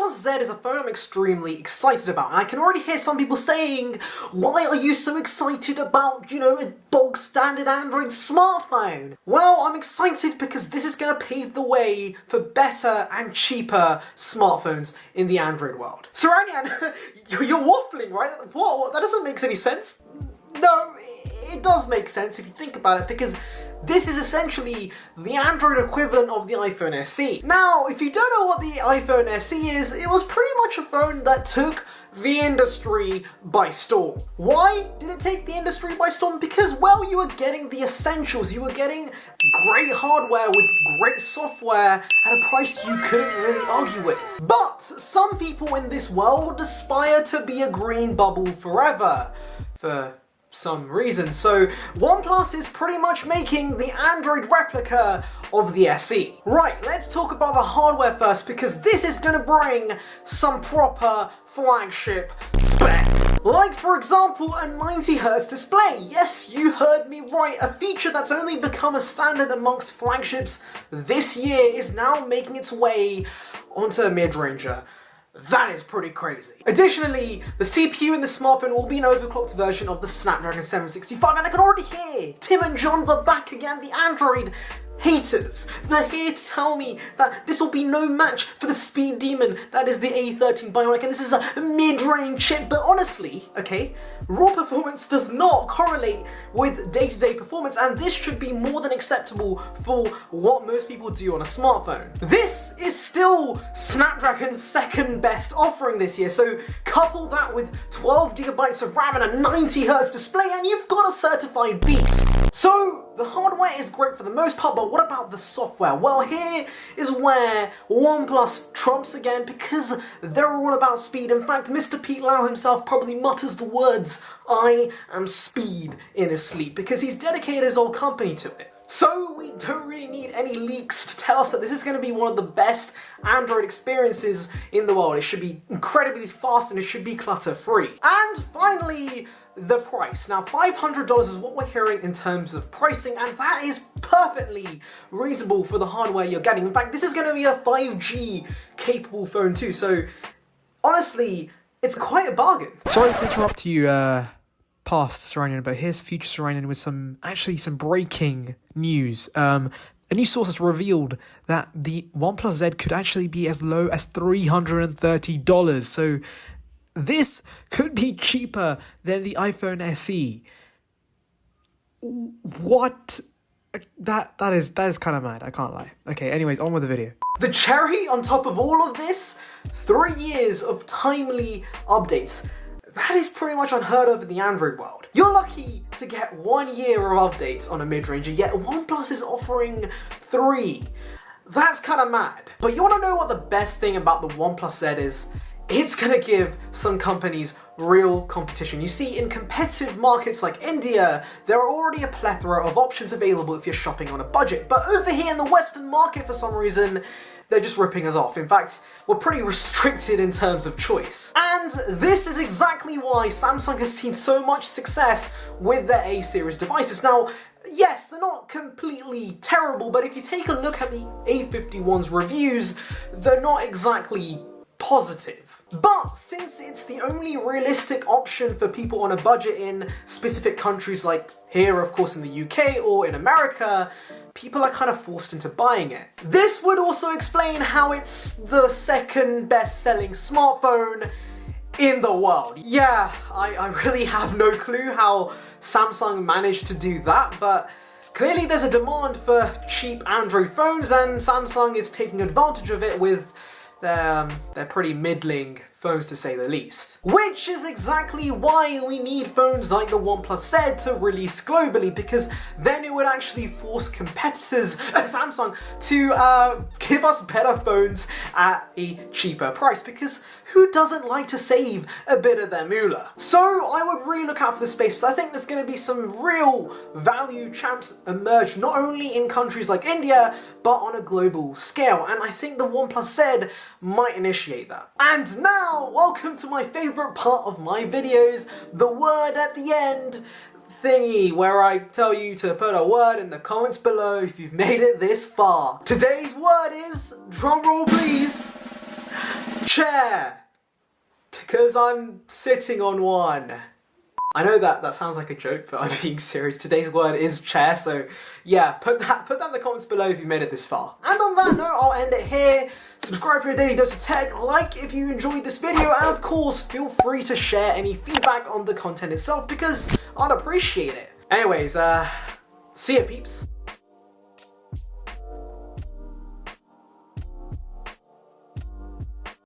OnePlus Z is a phone I'm extremely excited about, and I can already hear some people saying, why are you so excited about, a bog standard Android smartphone? Well, I'm excited because this is going to pave the way for better and cheaper smartphones in the Android world. So Ranyan, you're waffling, right? What? That doesn't make any sense. No, it does make sense if you think about it, because this is essentially the Android equivalent of the iPhone SE. Now, if you don't know what the iPhone SE is, it was pretty much a phone that took the industry by storm. Why did it take the industry by storm? Because, well, you were getting the essentials. You were getting great hardware with great software at a price you couldn't really argue with. But some people in this world aspire to be a green bubble forever, for some reason. So OnePlus is pretty much making the Android replica of the SE. Right, let's talk about the hardware first, because this is going to bring some proper flagship spec. Like, for example, a 90Hz display. Yes, you heard me right. A feature that's only become a standard amongst flagships this year is now making its way onto a mid-ranger. That is pretty crazy. Additionally, the CPU in the smartphone will be an overclocked version of the Snapdragon 765, and I can already hear Tim and John are back again, the Android haters. They're here to tell me that this will be no match for the speed demon that is the A13 Bionic, and this is a mid-range chip. But honestly, okay, raw performance does not correlate with day-to-day performance, and this should be more than acceptable for what most people do on a smartphone. This is still Snapdragon's second best offering this year, so couple that with 12 GB of RAM and a 90Hz display and you've got a certified beast. So the hardware is great for the most part, but what about the software? Well, here is where OnePlus trumps again, because they're all about speed. In fact, Mr. Pete Lau himself probably mutters the words, "I am speed," in his sleep, because he's dedicated his whole company to it. So we don't really need any leaks to tell us that this is going to be one of the best Android experiences in the world. It should be incredibly fast and it should be clutter-free. And finally, the price. Now, $500 is what we're hearing in terms of pricing, and that is perfectly reasonable for the hardware you're getting. In fact, this is going to be a 5G capable phone too, so honestly, it's quite a bargain. Sorry to interrupt you, past Saranian, but here's future Saranian with some breaking news. A new source has revealed that the OnePlus Z could actually be as low as $330. So this could be cheaper than the iPhone SE. What? That is kind of mad. I can't lie. Okay, anyways, on with the video. The cherry on top of all of this, 3 years of timely updates. That is pretty much unheard of in the Android world. You're lucky to get 1 year of updates on a mid-ranger, yet OnePlus is offering 3. That's kind of mad. But you want to know what the best thing about the OnePlus Z is? It's going to give some companies real competition. You see, in competitive markets like India, there are already a plethora of options available if you're shopping on a budget. But over here in the Western market, for some reason, they're just ripping us off. In fact, we're pretty restricted in terms of choice. And this is exactly why Samsung has seen so much success with their A-series devices. Now, yes, they're not completely terrible, but if you take a look at the A51's reviews, they're not exactly positive. But since it's the only realistic option for people on a budget in specific countries, like here, of course, in the UK or in America, people are kind of forced into buying it. This would also explain how it's the second best-selling smartphone in the world. Yeah, I really have no clue how Samsung managed to do that, but clearly there's a demand for cheap Android phones, and Samsung is taking advantage of it with they're pretty middling phones, to say the least. Which is exactly why we need phones like the OnePlus Z to release globally, because then it would actually force competitors, Samsung, to give us better phones at a cheaper price, because who doesn't like to save a bit of their moolah? So I would really look out for this space, because I think there's going to be some real value champs emerge, not only in countries like India, but on a global scale, and I think the OnePlus Z might initiate that. And now, welcome to my favourite part of my videos, the word at the end thingy, where I tell you to put a word in the comments below if you've made it this far. Today's word is, drumroll please, Chair! Because I'm sitting on one. I know that sounds like a joke, but I'm being serious. Today's word is chair, so yeah, put that in the comments below if you made it this far. And on that note, I'll end it here. Subscribe for a daily dose of tech, like if you enjoyed this video, and of course, feel free to share any feedback on the content itself because I'd appreciate it. Anyways, see ya peeps.